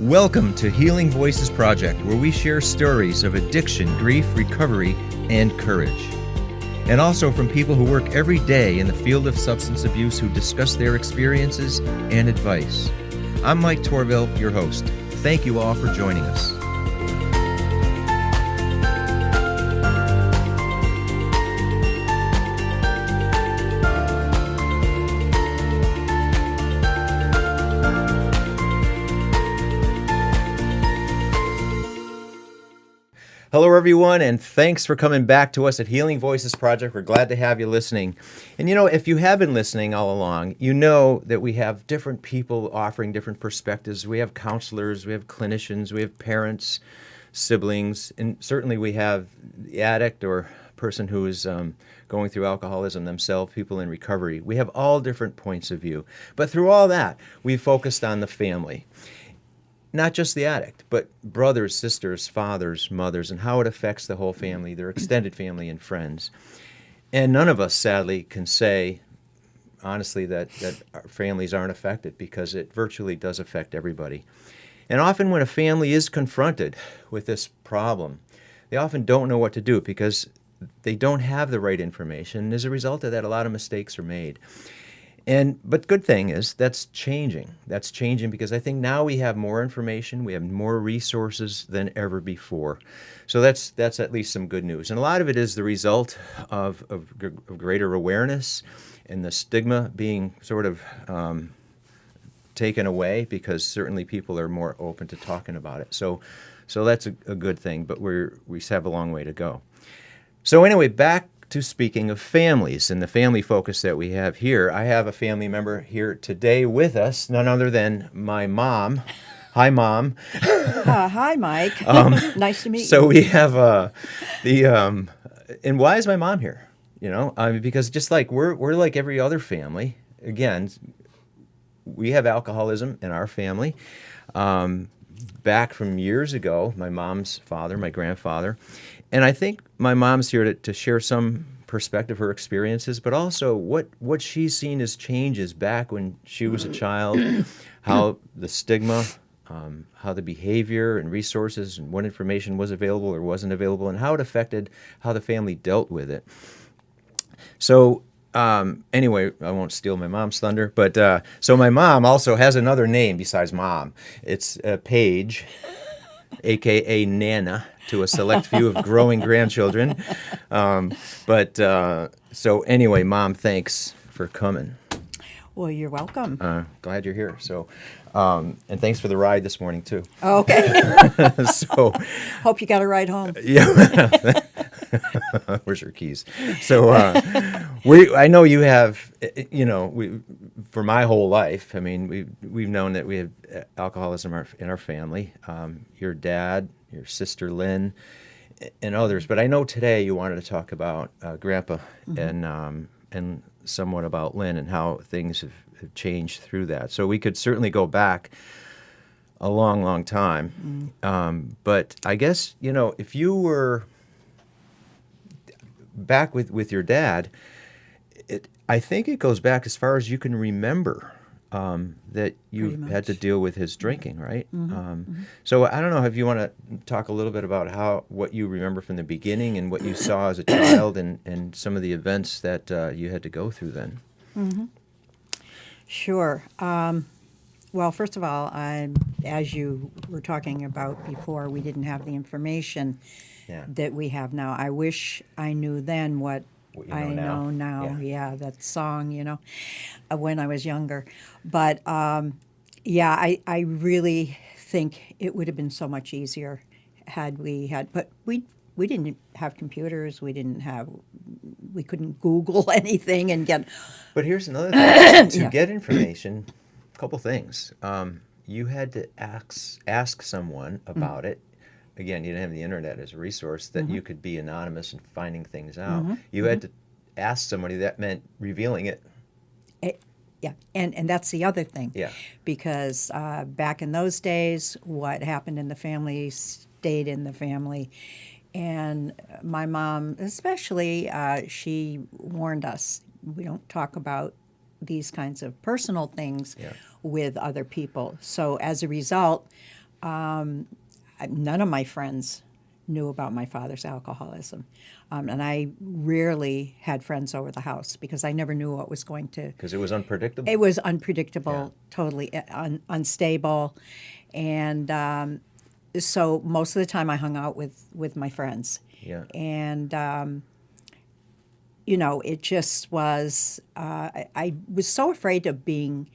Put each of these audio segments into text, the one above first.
Welcome to Healing Voices Project, where we share stories of addiction, grief, recovery, and courage. And also from people who work every day in the field of substance abuse who discuss their experiences and advice. I'm Mike Tourville, your host. Thank you all for joining us. Hello, everyone, and thanks for coming back to us at Healing Voices Project. We're glad to have you listening. And if you have been listening all along, you know that we have different people offering different perspectives. We have counselors, we have clinicians, we have parents, siblings, and certainly we have the addict or person who is going through alcoholism themselves, people in recovery. We have all different points of view. But through all that, we focused on the family. Not just the addict, but brothers, sisters, fathers, mothers, and how it affects the whole family, their extended family and friends. And none of us, sadly, can say, honestly, that our families aren't affected, because it virtually does affect everybody. And often when a family is confronted with this problem, they often don't know what to do because they don't have the right information. And as a result of that, a lot of mistakes are made. But good thing is that's changing. That's changing because I think now we have more information, we have more resources than ever before. So that's at least some good news. And a lot of it is the result of greater awareness and the stigma being sort of taken away, because certainly people are more open to talking about it. So that's a good thing, but we have a long way to go. So anyway, back to speaking of families and the family focus that we have here. I have a family member here today with us, none other than my mom. Hi, Mom. Hi, Mike. Nice to meet you. So we have and why is my mom here? Because just like we're like every other family. Again, we have alcoholism in our family. Back from years ago, my mom's father, my grandfather. And I think my mom's here to share some perspective, her experiences, but also what she's seen as changes back when she was a child, how the stigma, how the behavior and resources and what information was available or wasn't available, and how it affected how the family dealt with it. So anyway, I won't steal my mom's thunder, but so my mom also has another name besides Mom. It's Paige, a.k.a. Nana, to a select few of growing grandchildren. So anyway, Mom, thanks for coming. Well, you're welcome. Glad you're here. So, and thanks for the ride this morning, too. Okay. So, hope you got a ride home. Yeah. Where's your keys? So I know you have, for my whole life, I mean, we've known that we have alcoholism in our family. Your dad, your sister Lynn, and others. But I know today you wanted to talk about Grandpa and somewhat about Lynn and how things have changed through that. So we could certainly go back a long, long time. But I guess, if you were back with your dad, I think it goes back as far as you can remember that you had to deal with his drinking, right? So I don't know if you want to talk a little bit about what you remember from the beginning and what you saw as a child and some of the events that you had to go through then. Sure. Well, first of all, as you were talking about before, we didn't have the information that we have now. I wish I knew then what I know now. Yeah, that song, when I was younger. But I really think it would have been so much easier had we had. But we didn't have computers. We couldn't Google anything and get. But here's another thing: to get information, a couple things. You had to ask someone about it. Again, you didn't have the internet as a resource that you could be anonymous in finding things out. You had to ask somebody. That meant revealing it. And that's the other thing. Yeah. Because back in those days, what happened in the family stayed in the family. And my mom especially, she warned us, we don't talk about these kinds of personal things with other people. So as a result, none of my friends knew about my father's alcoholism. And I rarely had friends over the house because I never knew what was going to. Because it was unpredictable. It was unpredictable, totally unstable. And so most of the time I hung out with my friends. Yeah. And, you know, it just was, I was so afraid of being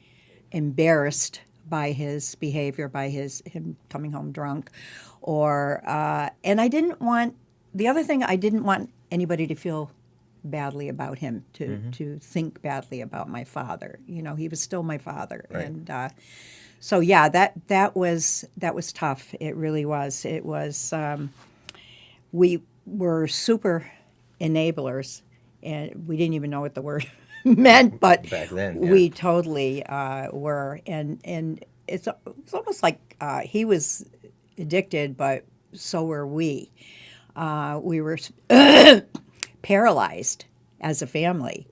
embarrassed by his behavior, by him coming home drunk, or and I didn't want the other thing. I didn't want anybody to feel badly about him, to think badly about my father. You know, he was still my father, Right. and so yeah, that was tough. It really was. It was. We were super enablers, and we didn't even know what the word meant, but Back then, yeah. we totally were. And it's almost like he was addicted, but so were we. We were paralyzed as a family,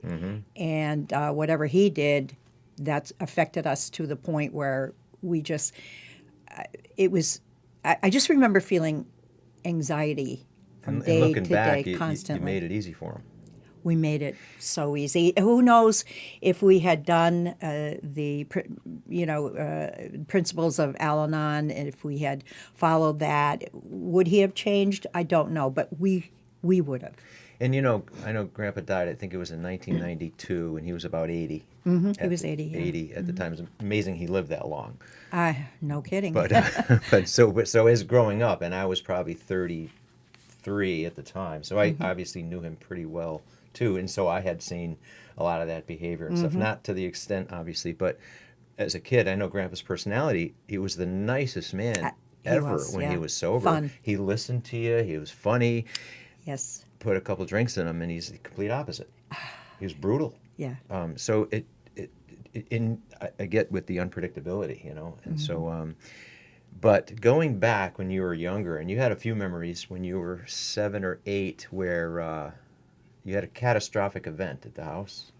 and whatever he did, that affected us to the point where we just. It was. I just remember feeling anxiety from And day looking to back, day, you constantly. made it easy for him. We made it so easy. Who knows if we had done principles of Al-Anon, and if we had followed that, would he have changed? I don't know, but we would have. And you know, I know Grandpa died, I think it was in 1992, and he was about 80. He was 80, yeah. 80 at the time. It's amazing he lived that long. No kidding. But so as growing up, and I was probably 33 at the time, so I obviously knew him pretty well too, and so I had seen a lot of that behavior and stuff. Not to the extent, obviously, but as a kid, I know Grandpa's personality. He was the nicest man ever when he was sober. Fun. He listened to you. He was funny. Yes. Put a couple drinks in him, and he's the complete opposite. He was brutal. Yeah. So I get with the unpredictability, you know, and so. But going back when you were younger, and you had a few memories when you were 7 or 8, where you had a catastrophic event at the house.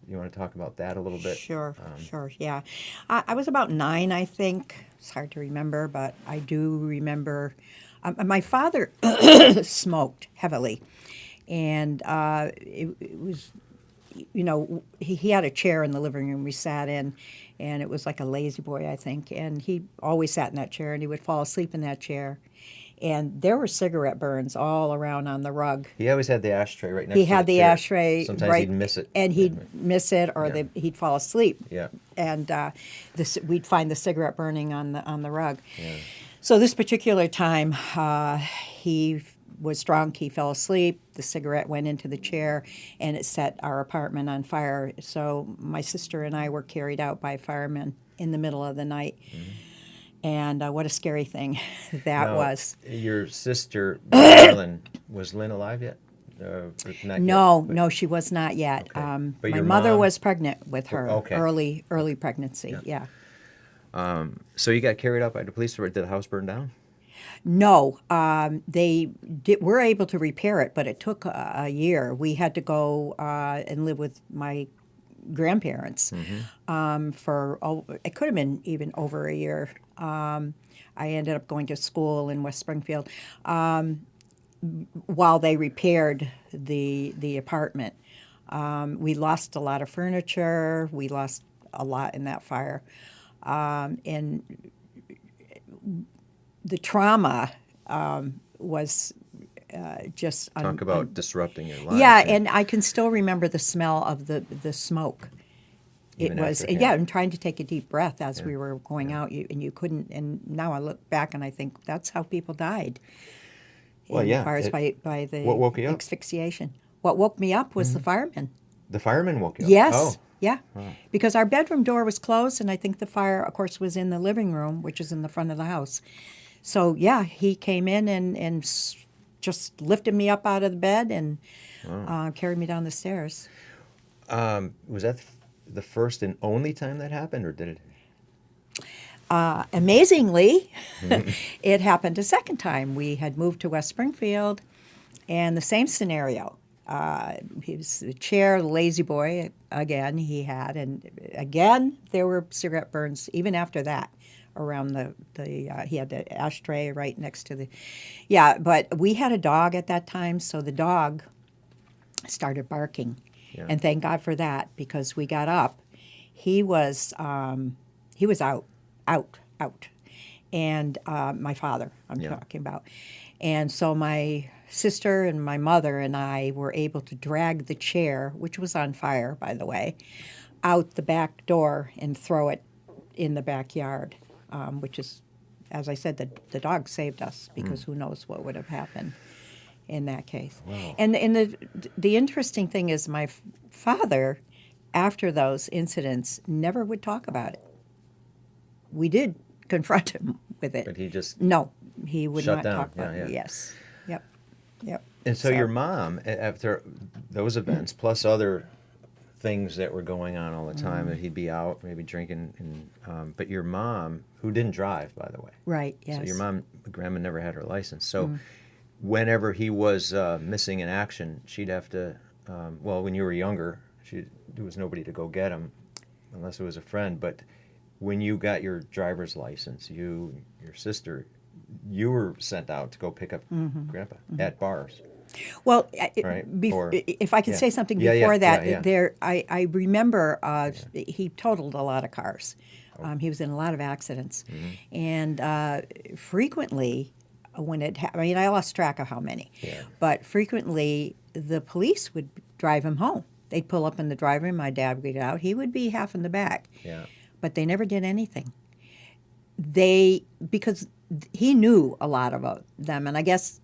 You want to talk about that a little bit? Sure, yeah. I was about 9, I think. It's hard to remember, but I do remember. My father smoked heavily, and it was, you know, he had a chair in the living room we sat in, and it was like a lazy boy, I think, and he always sat in that chair, and he would fall asleep in that chair. And there were cigarette burns all around on the rug. He always had the ashtray right next to He had the chair. ashtray Sometimes right, he'd miss it. and he'd miss it, or he'd fall asleep. Yeah. And we'd find the cigarette burning on the rug. Yeah. So this particular time, he was drunk. He fell asleep. The cigarette went into the chair, and it set our apartment on fire. So my sister and I were carried out by firemen in the middle of the night. And what a scary thing that was. Your sister, Lynn, was Lynn alive yet? Not No, yet, no, she was not yet. Okay. But My your mother mom- was pregnant with her. Okay. Early pregnancy. Yeah. So you got carried out by the police, or did the house burn down? No, were able to repair it, but it took a year. We had to go and live with my grandparents it could have been even over a year. I ended up going to school in West Springfield while they repaired the apartment. We lost a lot of furniture. We lost a lot in that fire. And the trauma was just Talk about disrupting your life. yeah, and I can still remember the smell of the smoke. Even It was after, yeah, and trying to take a deep breath as we were going out, and you couldn't. And now I look back and I think that's how people died. Well, yeah, as far as by the what woke you up? asphyxiation. What woke me up was the firemen. The fireman woke you up? Yes. Oh. Yeah. Because our bedroom door was closed, and I think the fire, of course, was in the living room, which is in the front of the house. So, yeah, he came in and just lifted me up out of the bed and carried me down the stairs. Was that the first and only time that happened, or did it? Amazingly, it happened a second time. We had moved to West Springfield, and the same scenario. He was the chair, the lazy boy, again, he had. And again, there were cigarette burns even after that around he had the ashtray right next to the, yeah, but we had a dog at that time, so the dog started barking. Yeah. And thank God for that, because we got up. He was out. And my father, I'm Yeah. talking about. And so my sister and my mother and I were able to drag the chair, which was on fire, by the way, out the back door and throw it in the backyard, which is, as I said, the dog saved us, because who knows what would have happened in that case. Wow. And the interesting thing is my father, after those incidents, never would talk about it. We did confront him with it. But he just No, he would shut not down. talk about Yeah, it. yeah. Yes. Yep. And so your mom, after those events, plus other things that were going on all the time, that he'd be out, maybe drinking, and but your mom, who didn't drive, by the way. Right, yes. So your mom, Grandma, never had her license. So whenever he was missing in action, she'd have to, well, when you were younger, there was nobody to go get him, unless it was a friend. But when you got your driver's license, your sister, you were sent out to go pick up Grandpa at bars. Well, Right? if I could yeah. say something Yeah, before yeah, that, yeah, yeah. I remember he totaled a lot of cars. He was in a lot of accidents, and frequently, when I mean, I lost track of how many, but frequently the police would drive him home. They'd pull up in the driveway. My dad would get out. He would be half in the back. Yeah. But they never did anything. Because he knew a lot about them, and I guess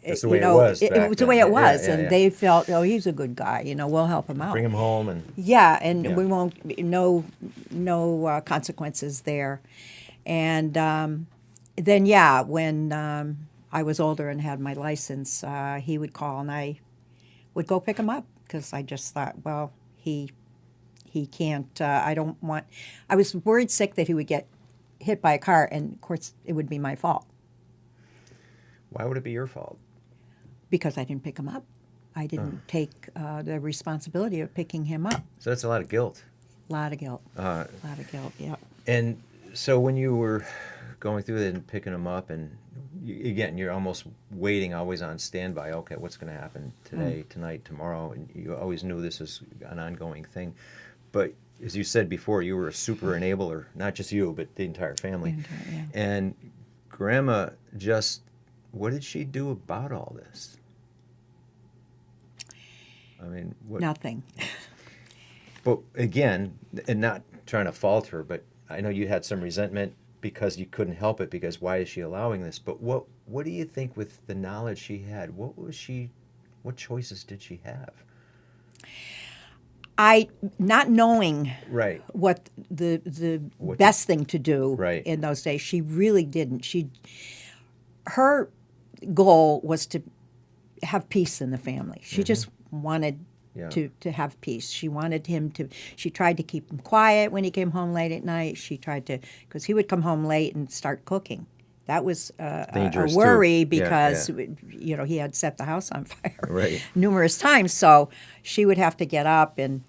That's the way it was it back was the way then. it was, Yeah, and yeah. they felt, oh, he's a good guy, we'll help him out. Bring him home and Yeah, and Yeah. we won't no consequences there, and then when I was older and had my license, he would call and I would go pick him up, because I just thought, well, he can't. I don't want. I was worried sick that he would get hit by a car, and of course it would be my fault, why would it be your fault? because I didn't pick him up. I didn't take the responsibility of picking him up. So that's a lot of guilt. A lot of guilt. Yeah. And so when you were going through it and picking them up, and again, you're almost waiting, always on standby. Okay, what's going to happen today, tonight, tomorrow? And you always knew this was an ongoing thing. But as you said before, you were a super enabler, not just you, but the entire family. Yeah. And Grandma what did she do about all this? I mean, what? Nothing. But again, and not trying to fault her, but I know you had some resentment because you couldn't help it, because why is she allowing this? But what do you think, with the knowledge she had, what choices did she have? Not knowing Right. what the best thing to do Right. in those days, she really didn't. Her goal was to have peace in the family. She just wanted Yeah. to have peace. She wanted him to. She tried to keep him quiet when he came home late at night. She tried to, because he would come home late and start cooking. That was a Dangerous, too. worry, Yeah, because yeah. he had set the house on fire Right. numerous times. So she would have to get up, and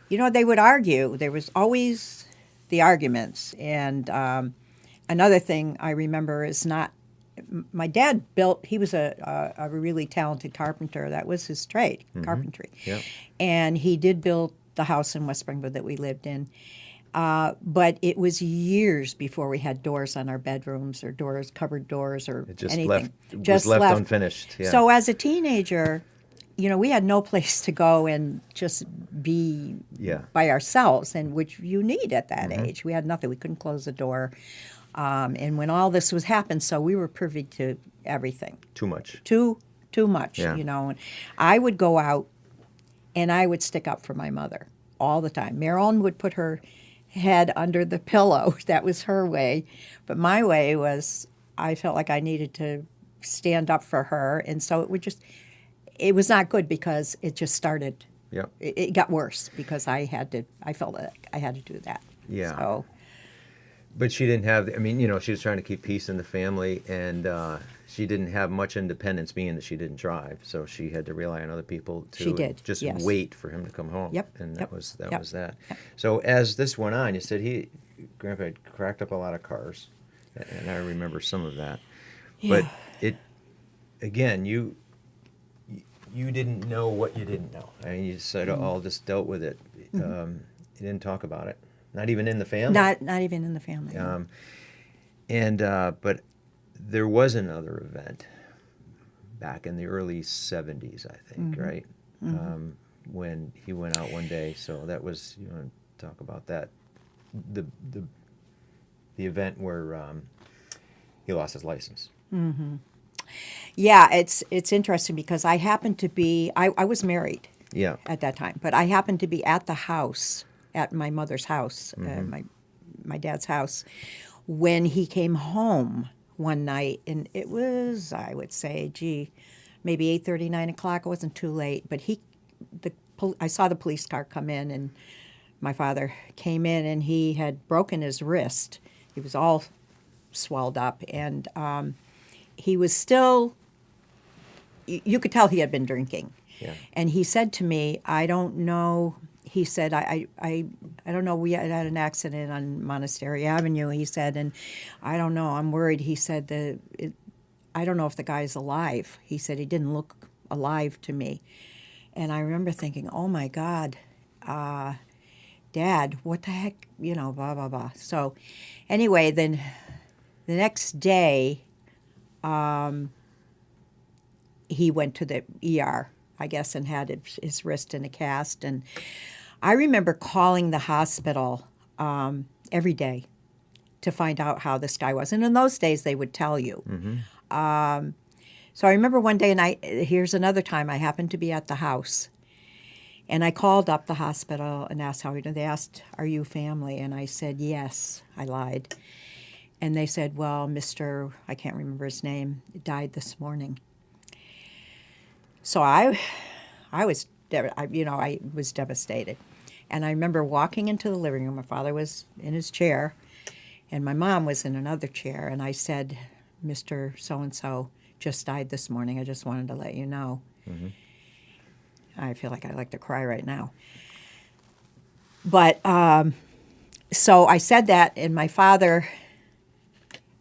they would argue. There was always the arguments. And another thing I remember is not. My dad built. He was a really talented carpenter. That was his trade, carpentry. Yeah. And he did build the house in West Springfield that we lived in. But it was years before we had doors on our bedrooms, or cupboard doors, or It just anything. was left unfinished. Yeah. So as a teenager, we had no place to go and just be by ourselves, and which you need at that age. We had nothing. We couldn't close the door. And when all this was happened, so we were privy to everything. Too much. Too much, Yeah. And I would go out and I would stick up for my mother all the time. Marilyn would put her head under the pillow. That was her way. But my way was, I felt like I needed to stand up for her. And so it was not good, because it just started. Yeah. It got worse because I felt like I had to do that. Yeah. So. But she didn't have, she was trying to keep peace in the family, and she didn't have much independence, being that she didn't drive. So she had to rely on other people to She did, just yes. wait for him to come home. Yep, And yep, that was yep, that. yep. So as this went on, you said Grandpa had cracked up a lot of cars, and I remember some of that. Yeah. But again, you didn't know what you didn't know. I mean, you sort of all just dealt with it. You didn't talk about it, not even in the family. Not even in the family. No. But there was another event back in the early 70s, I think, right? When he went out one day. So that was, you want to talk about that? The event where he lost his license. Yeah, it's interesting because I happened to be, I was married Yeah. at that time, but I happened to be at the house, at my mother's house, my dad's house, when he came home one night, and it was, I would say, maybe 8:30, 9 o'clock. It wasn't too late, but I saw the police car come in, and my father came in, and he had broken his wrist. He was all swelled up, and he was still, you could tell he had been drinking. Yeah. And he said to me, I don't know, he said, I don't know, we had an accident on Monastery Avenue, he said, and I don't know, I'm worried. He said, I don't know if the guy's alive. He said, he didn't look alive to me. And I remember thinking, oh my God, Dad, what the heck, blah, blah, blah. So anyway, then the next day, he went to the ER, I guess, and had his wrist in a cast. And I remember calling the hospital every day to find out how this guy was. And in those days, they would tell you. So I remember one day, and here's another time, I happened to be at the house. And I called up the hospital and asked how he did. They asked, are you family? And I said, yes. I lied. And they said, well, Mr., I can't remember his name, died this morning. So I was devastated. And I remember walking into the living room. My father was in his chair, and my mom was in another chair. And I said, Mr. So-and-so just died this morning. I just wanted to let you know. I feel like I'd like to cry right now. But so I said that, and my father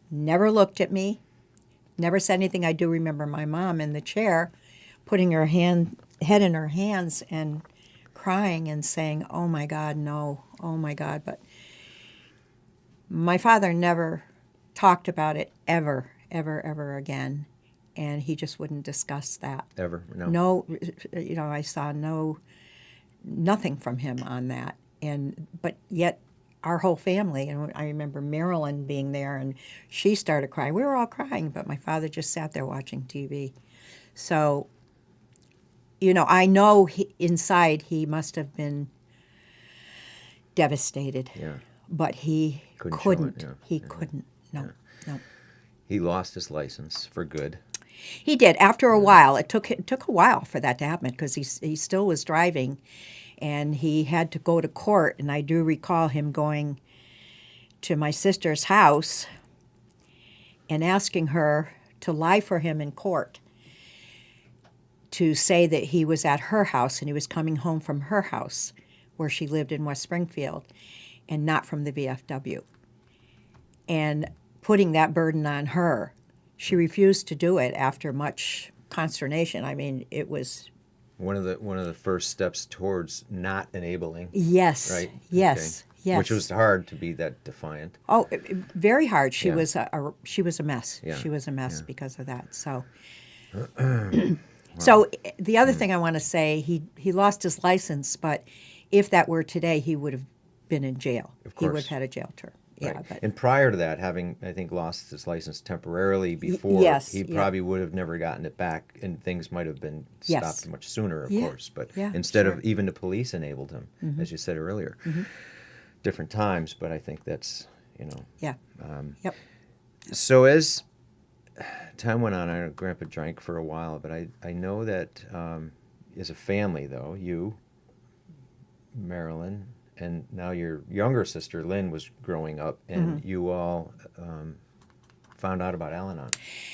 never looked at me, never said anything. I do remember my mom in the chair putting her head in her hands and crying and saying, oh my God, no, oh my God. But my father never talked about it ever, ever, ever again. And he just wouldn't discuss that. Ever? No. No, I saw nothing from him on that. But yet our whole family, and I remember Marilyn being there, and she started crying. We were all crying, but my father just sat there watching TV. So, I know inside he must have been devastated. Yeah. But he couldn't. Yeah. He couldn't. No, no. He lost his license for good. He did. After a while, it took a while for that to happen because he still was driving, and he had to go to court. And I do recall him going to my sister's house and asking her to lie for him in court, to say that he was at her house and he was coming home from her house where she lived in West Springfield and not from the VFW, and putting that burden on her. She refused to do it after much consternation. I mean, it was one of the first steps towards not enabling. Yes. Right. Yes. Okay. Yes. Which was hard to be that defiant. Oh, very hard. She Yeah. was she was a mess. Yeah. She was a mess Yeah. because of that. So. So the other thing I want to say, he lost his license, but if that were today, he would have been in jail. Of He would course. have had a jail term. Yeah, Right. but And prior to that, having, I think, lost his license temporarily before, yes, he yeah. probably would have never gotten it back, and things might have been Yes. stopped much sooner, of Yeah, course. But yeah, instead sure. of even the police enabled him, as you said earlier, different times. But I think that's, yeah. Yep. So as time went on, I know Grandpa drank for a while, but I know that as a family, though, you, Marilyn, and now your younger sister, Lynn, was growing up, and you all found out about Al-Anon.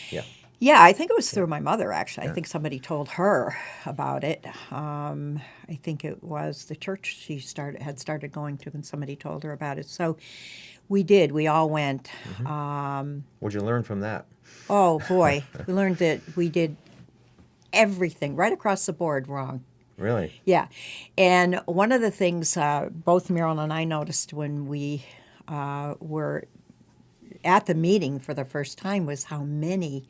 Yeah. Yeah, I think it was through my mother, actually. I think somebody told her about it. I think it was the church she had started going to, and somebody told her about it. So we did. We all went. What'd you learn from that? Oh, boy. We learned that we did everything right across the board wrong. Really? Yeah. And one of the things both Marilyn and I noticed when we were at the meeting for the first time was how many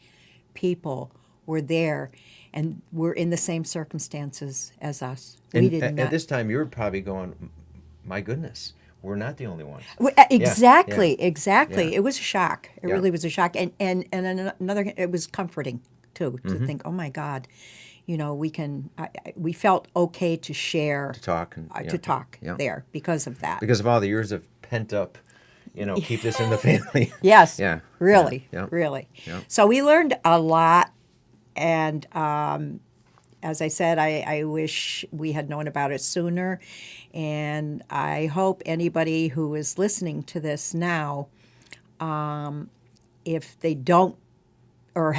people were there and were in the same circumstances as us. We And did at not. this time, you were probably going, my goodness, we're not the only ones. Exactly, Yeah. exactly. Yeah. It was a shock. It Yeah. really was a shock. And another, it was comforting too to think, oh my God, we can. We felt okay to share, To talk. And, to talk Yeah. there because of that. Because of all the years of pent up, keep this in the family. Yes. Yeah. Really. Yeah. Really. Yeah. So we learned a lot. And as I said, I wish we had known about it sooner. And I hope anybody who is listening to this now, if they don't or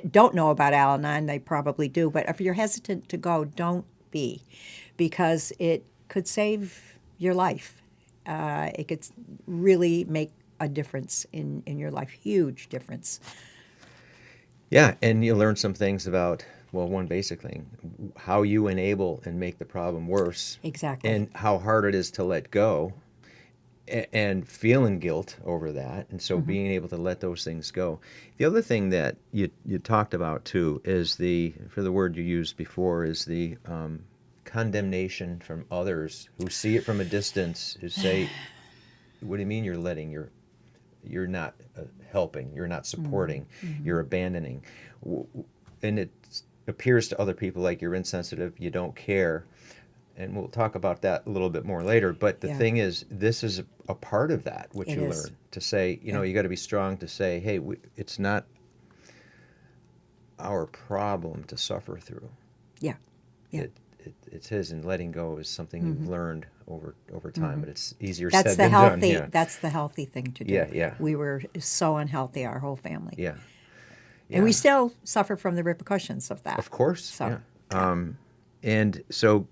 don't know about Al-Anon, they probably do. But if you're hesitant to go, don't be, because it could save your life. It could really make a difference in your life, huge difference. Yeah, and you learn some things about, well, one basic thing, how you enable and make the problem worse. Exactly. And how hard it is to let go and feeling guilt over that. And so being able to let those things go. The other thing that you talked about, too, is for the word you used before, is the condemnation from others who see it from a distance, who say, what do you mean you're letting you're not helping, you're not supporting, you're abandoning. And it appears to other people like you're insensitive, you don't care. And we'll talk about that a little bit more later. But the thing is, this is a part of that, which you learn. To say, you got to be strong to say, hey, it's not our problem to suffer through. Yeah. Yeah. It's his, and letting go is something you've learned over time, but it's easier That's said the than healthy. done. Yeah. That's the healthy thing to do. Yeah, yeah. We were so unhealthy, our whole family. Yeah. And we still suffer from the repercussions of that. Of course. So, yeah. And so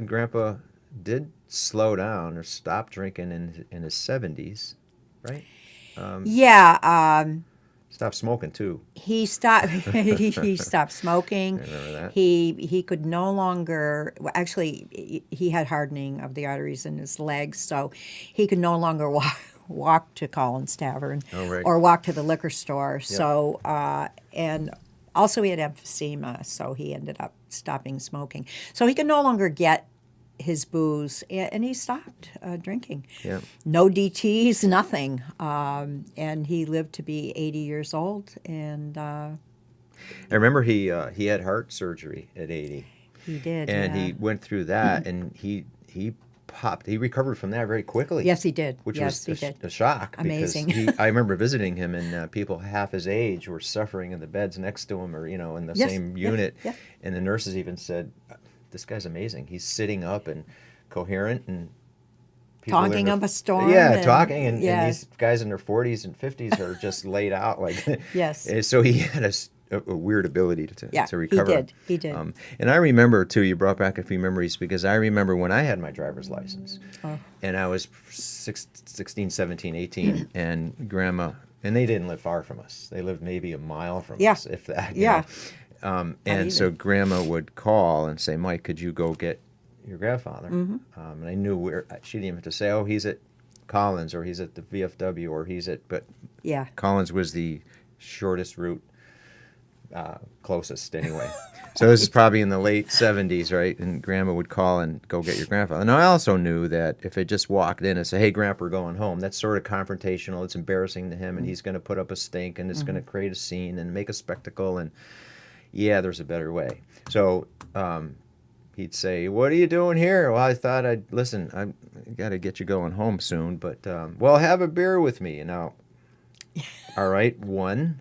Grandpa did slow down or stop drinking in his 70s, right? Yeah. Stopped smoking too. He stopped. He stopped smoking. I remember that. He could no longer. Well, actually, he had hardening of the arteries in his legs, so he could no longer walk to Collins Tavern or walk to the liquor store. So and also he had emphysema, so he ended up stopping smoking. So he could no longer get his booze, and he stopped drinking. Yeah. No DTs, nothing. And he lived to be 80 years old. And I remember he had heart surgery at 80. he did. And yeah. he went through that, and he popped. He recovered from that very quickly. Yes, he did. Which yes, was he did. a shock. Amazing. Because I remember visiting him, and people half his age were suffering in the beds next to him, or in the same unit. Yeah. And the nurses even said, "This guy's amazing. He's sitting up and coherent and." Talking up a storm. Yeah, talking, and yes. these guys in their 40s and 50s are just laid out like. Yes. And so he had a weird ability to recover. He did. And I remember, too, you brought back a few memories, because I remember when I had my driver's license, and I was 16, 17, 18, and Grandma, and they didn't live far from us. They lived maybe a mile from us, if that. You know. And so Grandma would call and say, Mike, could you go get your grandfather? And I knew where. She didn't even have to say, oh, he's at Collins, or he's at the VFW, or he's at, but Collins was the shortest route, closest anyway. So this is probably in the late 70s, right? And Grandma would call and go get your grandfather. And I also knew that if it just walked in and said, hey, Grandpa, we're going home, that's sort of confrontational. It's embarrassing to him, and he's going to put up a stink, and it's going to create a scene and make a spectacle. And there's a better way. So he'd say, what are you doing here? Well, I thought I got to get you going home soon, but, well, have a beer with me. Now, all right, one.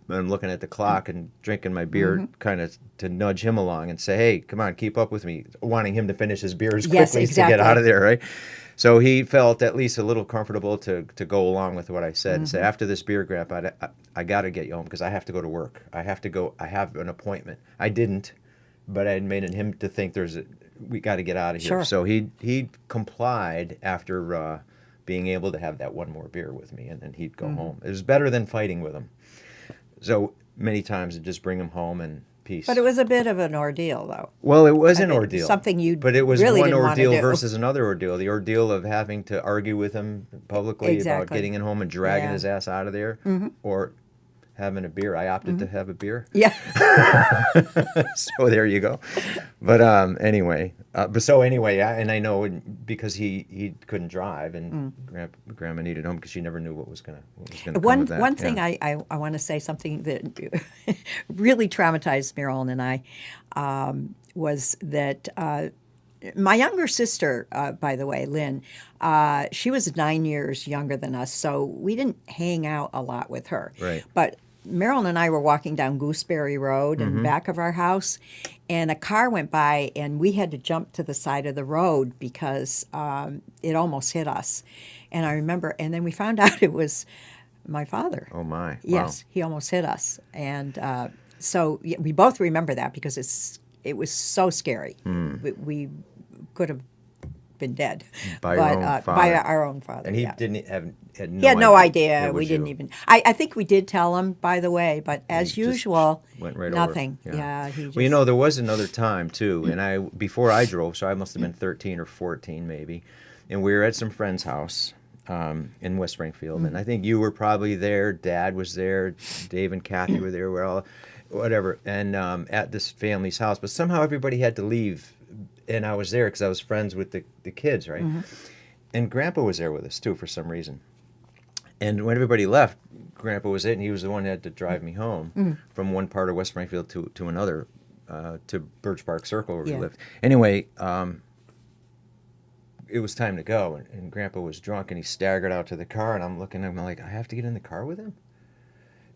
I'm looking at the clock and drinking my beer, kind of to nudge him along and say, hey, come on, keep up with me, wanting him to finish his beer as quickly as to get out of there, right? So he felt at least a little comfortable to go along with what I said and say, after this beer, Grandpa, I got to get you home because I have to go to work. I have to go. I have an appointment. I didn't, but I had made him to think we got to get out of here. Sure. So he complied after being able to have that one more beer with me, and then he'd go home. It was better than fighting with him. So many times I'd just bring him home and peace. But it was a bit of an ordeal, though. Well, it was an ordeal. Something you But it was really one didn't want to ordeal do. versus another ordeal. The ordeal of having to argue with him publicly about Exactly. getting him home and dragging Yeah. his ass out of there, or having a beer. I opted to have a beer. Yeah. So there you go. But anyway, yeah, and I know because he couldn't drive, and Grandma needed home because she never knew what was gonna come of that. One thing Yeah. I want to say something that really traumatized Marilyn and I was that my younger sister, by the way, Lynn, she was 9 years younger than us, so we didn't hang out a lot with her. Right. But Marilyn and I were walking down Gooseberry Road Mm-hmm. in back of our house, and a car went by, and we had to jump to the side of the road because it almost hit us. And I remember, and then we found out it was my father. Oh my! Wow. Yes, he almost hit us, and so yeah, we both remember that because it was so scary. We could have been dead By your own by father. our own father. And he yeah. didn't had no He had no idea. idea. it We was didn't you. even. I think we did tell him, by the way, but as He just usual, went right nothing. over. Yeah. He just, Well, there was another time too, and before I drove, so I must have been 13 or 14 maybe, and we were at some friend's house in West Springfield, and I think you were probably there. Dad was there. Dave and Kathy were there. We're all, whatever, and at this family's house. But somehow everybody had to leave, and I was there because I was friends with the kids, right? And Grandpa was there with us too for some reason. And when everybody left, Grandpa was it, and he was the one that had to drive me home from one part of West Springfield to another, to Birch Park Circle where we Yeah. lived. Anyway, it was time to go, and Grandpa was drunk, and he staggered out to the car, and I'm looking at him, I'm like, I have to get in the car with him?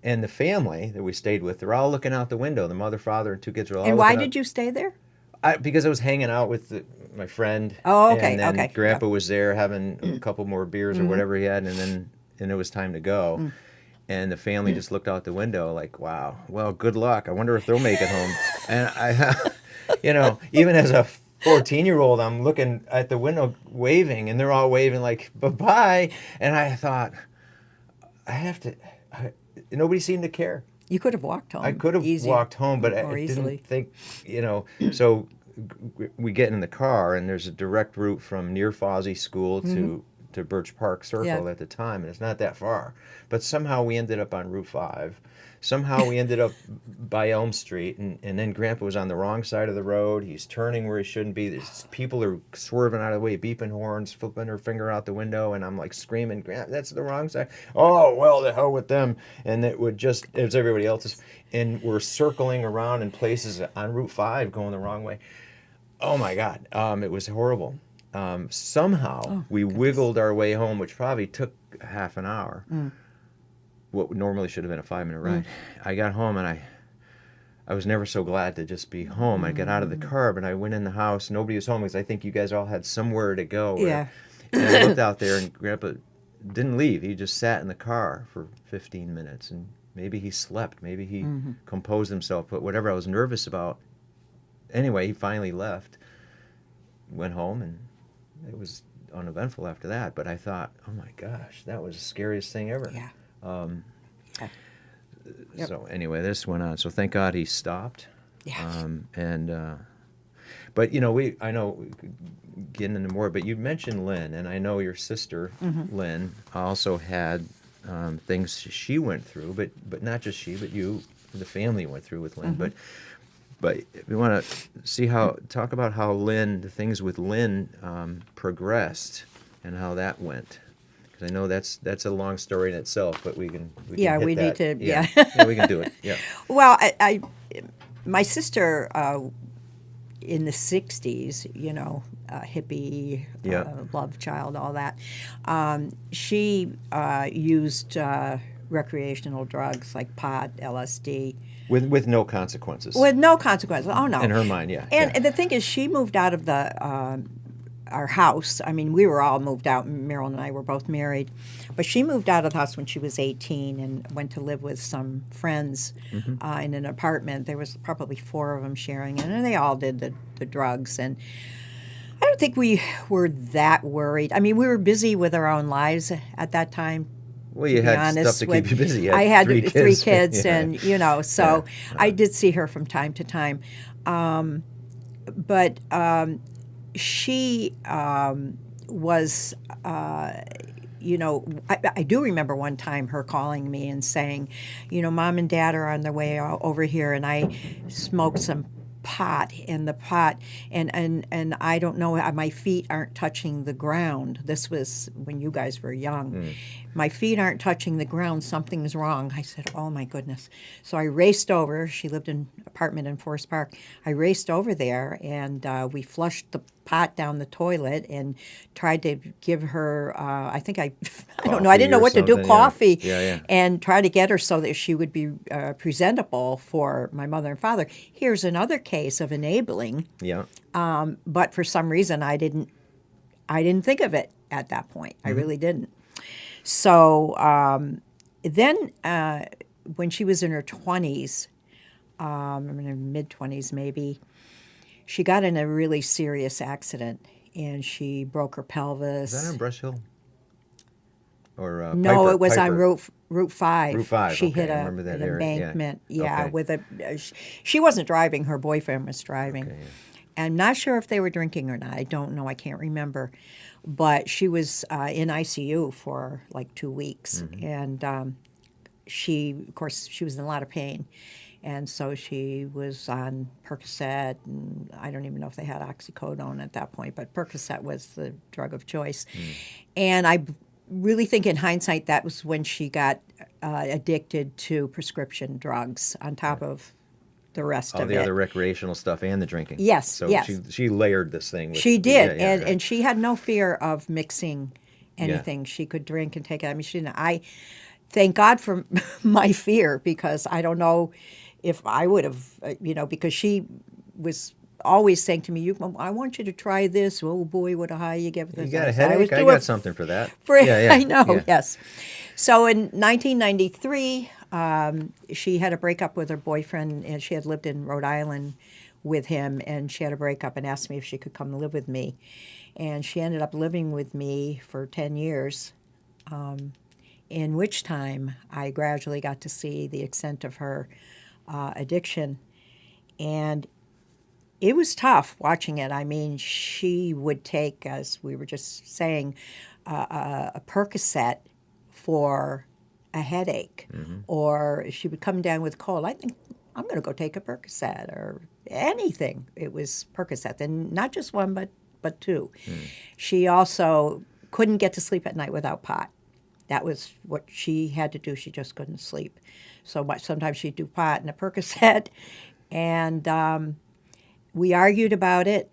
And the family that we stayed with, they're all looking out the window. The mother, father, and two kids were all and why looking out. did you stay there? Because I was hanging out with my friend. Oh, okay, And then okay, Grandpa was there having a couple more beers or whatever he had, and it was time to go. And the family just looked out the window like, wow, well, good luck. I wonder if they'll make it home. And I, even as a 14-year-old, I'm looking at the window waving, and they're all waving like, bye-bye. And I thought, nobody seemed to care. You could have walked home. I could have walked home, but more I easily. didn't think, so we get in the car, and there's a direct route from near Fawsey School to Birch Park Circle Yeah. at the time, and it's not that far. But somehow we ended up on Route 5. Somehow we ended up by Elm Street, and then Grandpa was on the wrong side of the road. He's turning where he shouldn't be. There's people are swerving out of the way, beeping horns, flipping her finger out the window, and I'm like screaming, Grandpa, that's the wrong side. Oh, well, the hell with them. And it was everybody else's. And we're circling around in places on Route 5 going the wrong way. Oh, my God. It was horrible. Somehow we wiggled our way home, which probably took half an hour. What normally should have been a 5-minute ride. I got home, and I was never so glad to just be home. I got out of the car, and I went in the house. Nobody was home because I think you guys all had somewhere to go. Yeah. And I looked out there, and Grandpa didn't leave. He just sat in the car for 15 minutes, and maybe he slept. Maybe he composed himself. But whatever I was nervous about, anyway, he finally left, went home, and it was uneventful after that. But I thought, oh, my gosh, that was the scariest thing ever. Yeah. Yep. So anyway, this went on. So thank God he stopped. Yeah. But I know we could get into more. But you mentioned Lynn, and I know your sister Lynn also had things she went through, but not just she, but you, the family went through with Lynn. But we want to talk about how the things with Lynn progressed and how that went. Because I know that's a long story in itself, but we can Yeah, hit we that. need to- Yeah, we can do it. Yeah. Well, my sister in the 60s, hippie, Yeah. love child, all that, she used recreational drugs like pot, LSD. With no consequences. With no consequences. Oh, no. In her mind, yeah. And yeah. the thing is, she moved out of the our house. I mean, we were all moved out. Marilyn and I were both married. But she moved out of the house when she was 18 and went to live with some friends in an apartment. There was probably 4 of them sharing it, and they all did the drugs. And I don't think we were that worried. I mean, we were busy with our own lives at that time. Well, you had stuff to keep you busy. You had I had 3 kids. 3 kids, Yeah. and so Yeah. I did see her from time to time. But she was, I do remember one time her calling me and saying, Mom and Dad are on their way over here, and I smoked some pot in the pot, and I don't know, my feet aren't touching the ground. This was when you guys were young. My feet aren't touching the ground. Something's wrong. I said, oh my goodness. So I raced over. She lived in an apartment in Forest Park. I raced over there, and we flushed the pot down the toilet and tried to give her, I don't know, I didn't know what to do, coffee, and try to get her so that she would be presentable for my mother and father. Here's another case of enabling. Yeah. But for some reason, I didn't think of it at that point. I really didn't. So then when she was in her 20s, in her mid-20s maybe, she got in a really serious accident, and she broke her pelvis. Is that on Brush Hill? Or no, Piper, it was Piper. on Route 5. Route 5, She okay, hit I remember that an area, embankment. yeah. Okay. With she wasn't driving. Her boyfriend was driving. Okay, yeah. I'm not sure if they were drinking or not. I don't know. I can't remember. But she was in ICU for like 2 weeks. And of course, she was in a lot of pain. And so she was on Percocet, and I don't even know if they had oxycodone at that point, but Percocet was the drug of choice. And I really think in hindsight that was when she got addicted to prescription drugs on top of the rest All of the it. other recreational stuff and the drinking. Yes, So yes. she layered this thing. She did, right. and she had no fear of mixing anything. She could drink and take it. I mean, she didn't. I thank God for my fear, because I don't know if I would have, because she was always saying to me, I want you to try this. Oh boy, what a high you get with this. You got a headache? I got something for that. I know, yes. So in 1993, she had a breakup with her boyfriend, and she had lived in Rhode Island with him, and she had a breakup and asked me if she could come live with me. And she ended up living with me for 10 years, in which time I gradually got to see the extent of her addiction. And it was tough watching it. I mean, she would take, as we were just saying, a Percocet for a headache, or she would come down with a cold. I think I'm going to go take a Percocet or anything. It was Percocet, and not just one, but 2. She also couldn't get to sleep at night without pot. That was what she had to do. She just couldn't sleep. So sometimes she'd do pot and a Percocet, and we argued about it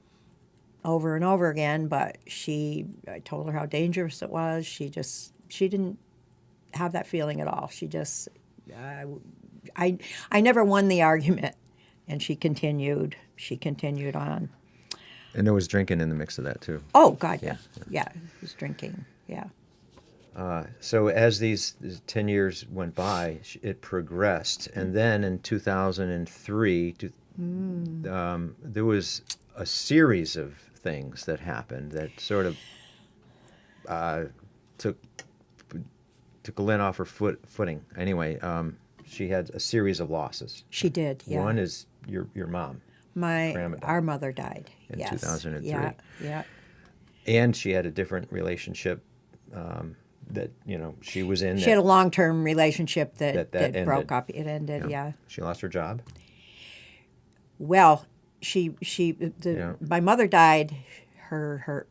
over and over again, but I told her how dangerous it was. She didn't have that feeling at all. She just, I never won the argument, and she continued on. And there was drinking in the mix of that too. Oh, God, yeah. Yeah, it was drinking, yeah. So as these 10 years went by, it progressed. And then in 2003, there was a series of things that happened that sort of took Lynn off her footing. Anyway, she had a series of losses. She did, yeah. One is your mom. Our mother died, in yes. 2003. Yeah. And she had a different relationship that she was in. She had a long-term relationship that ended. broke up. It ended, yeah. She lost her job. Well, my mother died. Her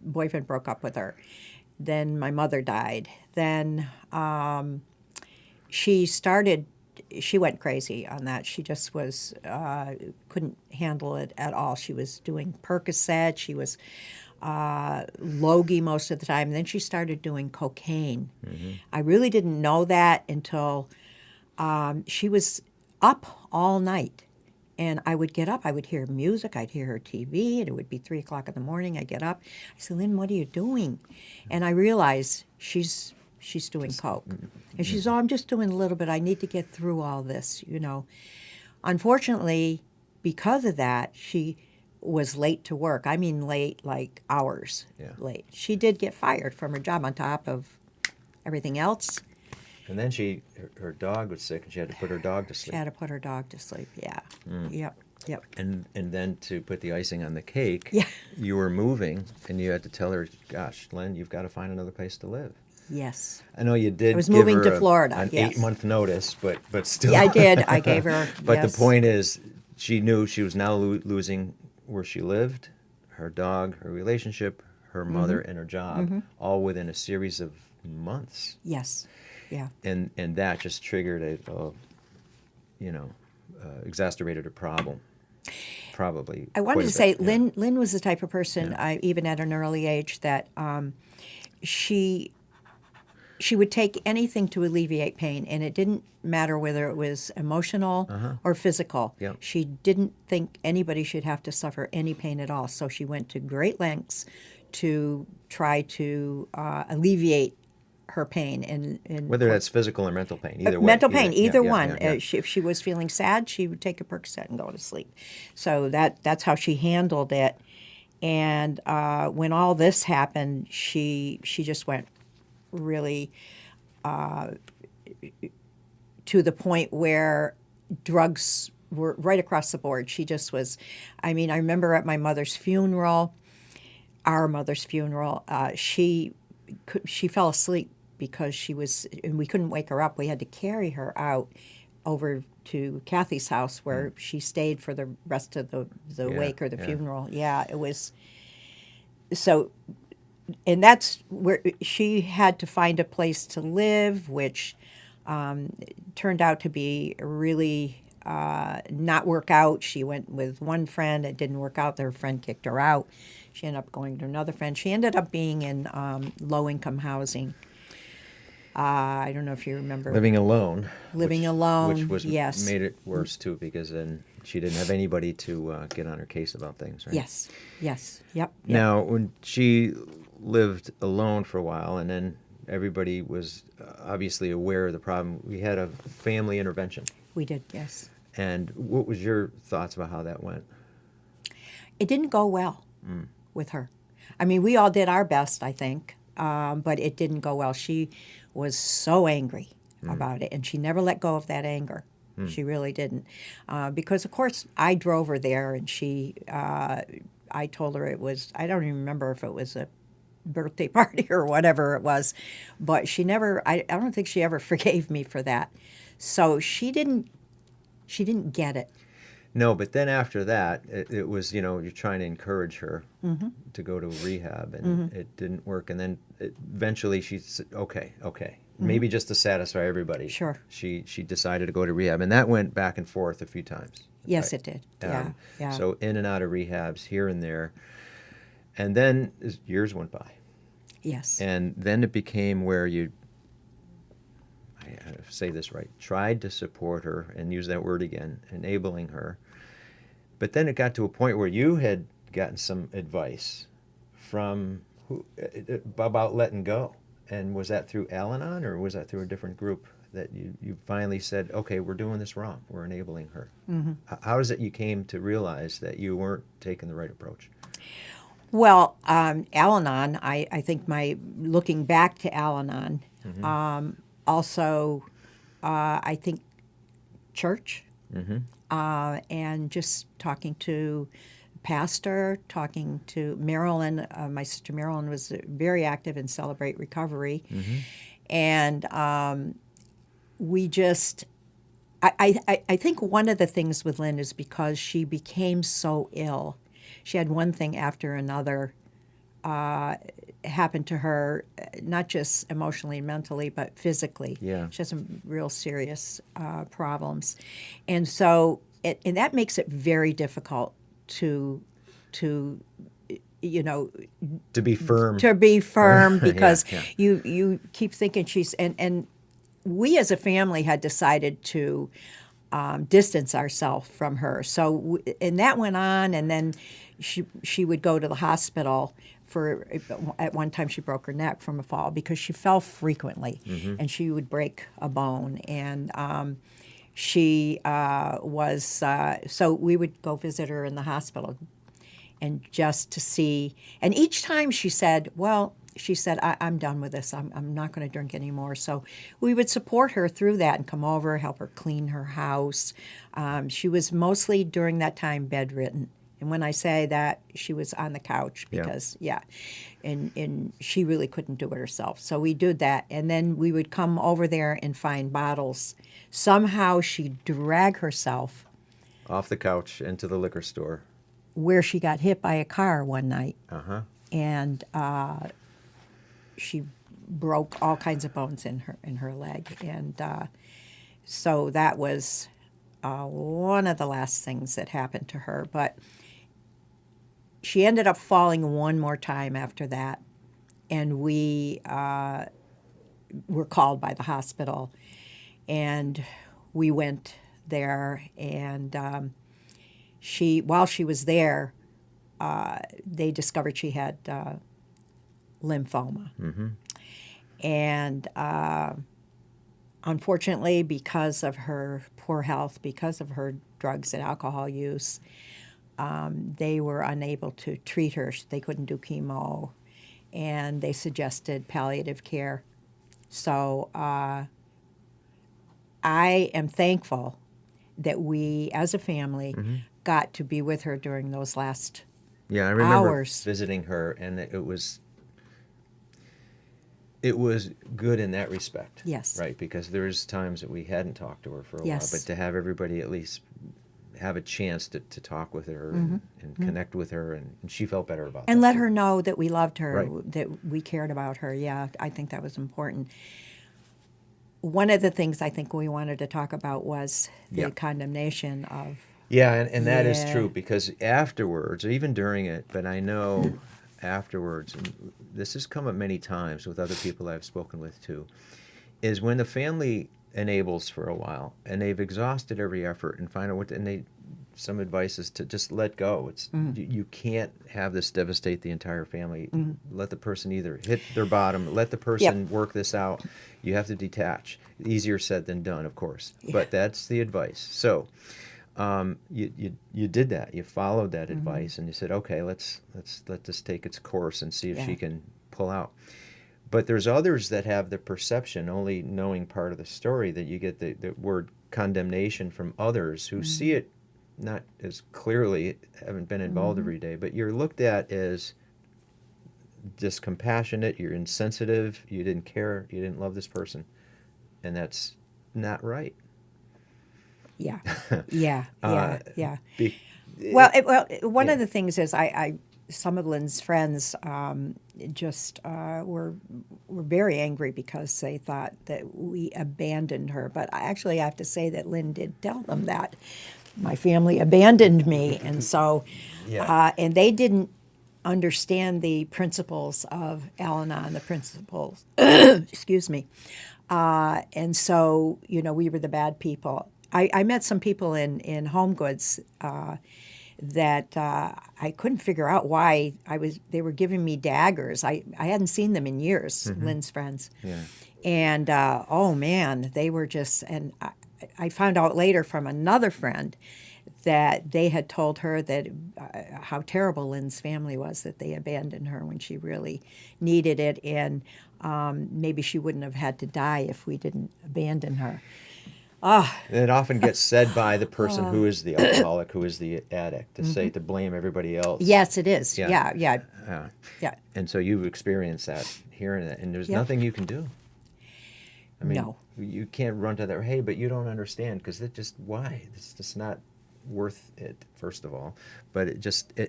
boyfriend broke up with her. Then my mother died. Then she went crazy on that. She just was couldn't handle it at all. She was doing Percocet. She was Logie most of the time. And then she started doing cocaine. I really didn't know that until she was up all night And I would get up. I would hear music. I'd hear her TV, and it would be 3 o'clock in the morning. I'd get up. I said, Lynn, what are you doing? And I realized she's doing coke. And she says, oh, I'm just doing a little bit. I need to get through all this, you know. Unfortunately, because of that, she was late to work. I mean late, like hours late. She did get fired from her job on top of everything else. And then her dog was sick, and she had to put her dog to sleep. She had to put her dog to sleep, yeah. Yep. And then to put the icing on the cake, Yeah. you were moving, and you had to tell her, gosh, Lynn, you've got to find another place to live. Yes. I know you did. I was give moving her to Florida, an yes. 8-month notice, but still. Yeah, I did. I gave her, But yes. the point is, she knew she was now losing where she lived, her dog, her relationship, her mother, and her job, all within a series of months. Yes, yeah. And that just triggered exacerbated a problem. Probably. I wanted quite to a say, bit, yeah. Lynn was the type of person, even at an early age, that she would take anything to alleviate pain, and it didn't matter whether it was emotional or physical. Yep. She didn't think anybody should have to suffer any pain at all, so she went to great lengths to try to alleviate her pain. And Whether that's physical or mental pain, either way. mental pain, either one. Yeah. If she was feeling sad, she would take a Percocet and go to sleep. So that's how she handled it. And when all this happened, she just went really to the point where drugs were right across the board. She just was. I mean, I remember at my mother's funeral, our mother's funeral, she fell asleep because she was, and we couldn't wake her up. We had to carry her out over to Kathy's house, where she stayed for the rest of the wake or the funeral. Yeah, it was. So, and that's where she had to find a place to live, which turned out to be really not work out. She went with one friend. It didn't work out. Their friend kicked her out. She ended up going to another friend. She ended up being in low-income housing. I don't know if you remember. Living alone. Which was yes. made it worse, too, because then she didn't have anybody to get on her case about things, right? Yes. Yep. Now, when she lived alone for a while, and then everybody was obviously aware of the problem, we had a family intervention. We did, yes. And what was your thoughts about how that went? It didn't go well with her. I mean, we all did our best, I think, but it didn't go well. She was so angry about it, and she never let go of that anger. She really didn't. Because, of course, I drove her there, and I told her it was, I don't even remember if it was a birthday party or whatever it was, but she never, I don't think she ever forgave me for that. So she didn't get it. No, but then after that, it was, you're trying to encourage her to go to rehab, and it didn't work. And then eventually she said, okay, maybe just to satisfy everybody. Sure. She decided to go to rehab, and that went back and forth a few times. Yes, right? it did. Yeah. So in and out of rehabs here and there. And then as years went by. Yes. And then it became where you, I say this right, tried to support her, and use that word again, enabling her. But then it got to a point where you had gotten some advice from about letting go. And was that through Al-Anon, or was that through a different group that you finally said, okay, we're doing this wrong, we're enabling her? How is it you came to realize that you weren't taking the right approach? Well, Al-Anon, I think looking back to Al-Anon, also I think church, and just talking to pastor, talking to Marilyn. My sister Marilyn was very active in Celebrate Recovery. And we just, I think one of the things with Lynn is because she became so ill. She had one thing after another happen to her, not just emotionally and mentally, but physically. Yeah. She had some real serious problems. And so, and that makes it very difficult to be firm. To be firm, Yeah, because yeah. you keep thinking she's, and we as a family had decided to distance ourselves from her. So, and that went on, and then she would go to the hospital for, at one time she broke her neck from a fall because she fell frequently, and she would break a bone. And she was, so we would go visit her in the hospital, and just to see, and each time she said, well, she said, I'm done with this. I'm not going to drink anymore. So we would support her through that and come over, help her clean her house. She was mostly during that time bedridden. And when I say that, she was on the couch because, and she really couldn't do it herself. So we did that. And then we would come over there and find bottles. Somehow she'd drag herself Off the couch into the liquor store. Where she got hit by a car one night. And she broke all kinds of bones in her leg. And so that was one of the last things that happened to her. But she ended up falling one more time after that, and we were called by the hospital, and we went there, and while she was there, they discovered she had lymphoma. And unfortunately, because of her poor health, because of her drugs and alcohol use, they were unable to treat her. They couldn't do chemo, and they suggested palliative care. So I am thankful that we, as a family, got to be with her during those last I remember hours. visiting her, and it was good in that respect. Yes. Right, because there was times that we hadn't talked to her for a while, Yes. but to have everybody at least have a chance to talk with her and connect with her, and she felt better about that. And let too. her know that we loved her, Right. that we cared about her. Yeah, I think that was important. One of the things I think we wanted to talk about was the condemnation of... Yeah, and that is Yeah. true, because afterwards, or even during it, but I know afterwards, and this has come up many times with other people I've spoken with too, is when the family enables for a while and they've exhausted every effort and find out some advice is to just let go. It's you can't have this devastate the entire family. Let the person either hit their bottom, let the person work this out. You have to detach. Easier said than done, of course, but that's the advice. So you did that. You followed that advice, and you said, okay, let's let this take its course and see if she can pull out. But there's others that have the perception, only knowing part of the story, that you get the word condemnation from others who see it not as clearly, haven't been involved every day, but you're looked at as just compassionate, you're insensitive, you didn't care, you didn't love this person, and that's not right. Yeah. One of the things is some of Lynn's friends just were very angry because they thought that we abandoned her. But I actually have to say that Lynn did tell them that my family abandoned me, and so and they didn't understand the principles of Al-Anon, the principles. Excuse me. And so we were the bad people. I met some people in Home Goods that I couldn't figure out why they were giving me daggers. I hadn't seen them in years, Lynn's friends. Yeah. And oh man, they were just, and I found out later from another friend that they had told her that how terrible Lynn's family was, that they abandoned her when she really needed it, and maybe she wouldn't have had to die if we didn't abandon her. It often gets said by the person who is the alcoholic, who is the addict, to say, to blame everybody else. Yes, it is. Yeah. And so you've experienced that, hearing that, and there's nothing you can do. I mean, No. You can't run to that, hey, but you don't understand, because why? It's just not worth it, first of all. But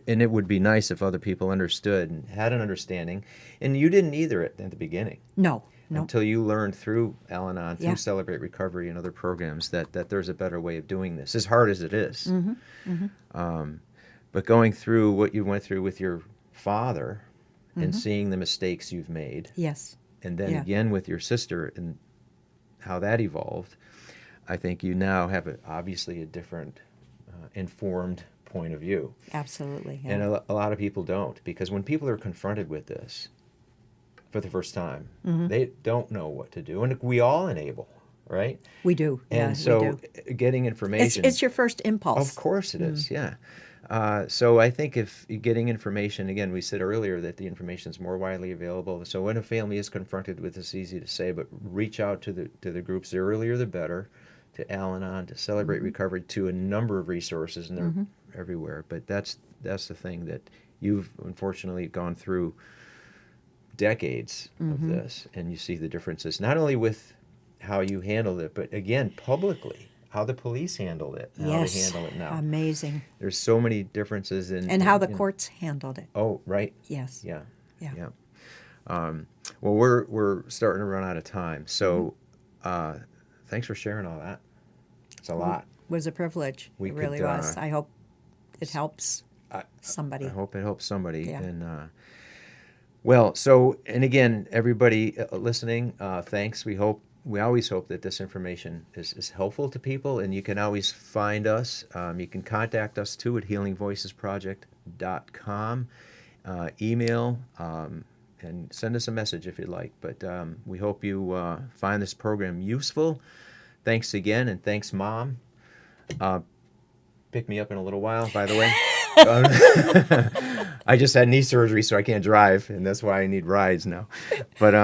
and it would be nice if other people understood and had an understanding. And you didn't either at the beginning. No. Until you learned through Al-Anon, through Celebrate Recovery and other programs that there's a better way of doing this, as hard as it is. But going through what you went through with your father and seeing the mistakes you've made. Yes. And then again with your sister and how that evolved. I think you now have obviously a different informed point of view. Absolutely. Yeah. And a lot of people don't, because when people are confronted with this for the first time, they don't know what to do. And we all enable, right? We do. And Yeah, so we do. getting information. It's your first impulse. Of course it is, yeah. So I think if you're getting information, again, we said earlier that the information is more widely available. So when a family is confronted with this, easy to say, but reach out to the groups. The earlier the better. To Al-Anon, to Celebrate Recovery, to a number of resources, and they're everywhere. But that's the thing, that you've unfortunately gone through decades of this, and you see the differences, not only with how you handled it, but again, publicly, how the police handled it, and how they Yes. handle it now. Amazing. There's so many differences in... And how the courts handled it. Oh, right. Yes. Yeah. Yeah. Yeah. Well, we're starting to run out of time, so thanks for sharing all that. It's a lot. It was a privilege. We It really could, was. I hope it helps somebody. I hope it helps somebody. Yeah. And well, so, and again, everybody listening, thanks. We always hope that this information is helpful to people, and you can always find us. You can contact us too at healingvoicesproject.com, email, and send us a message if you'd like. But we hope you find this program useful. Thanks again, and thanks, Mom. Pick me up in a little while, by the way. I just had knee surgery, so I can't drive, and that's why I need rides now. But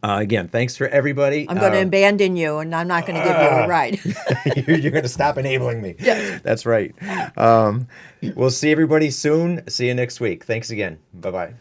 again, thanks for everybody. I'm going to abandon you, and I'm not going to give you a ride. You're going to stop enabling me. Yes. That's right. We'll see everybody soon. See you next week. Thanks again. Bye-bye.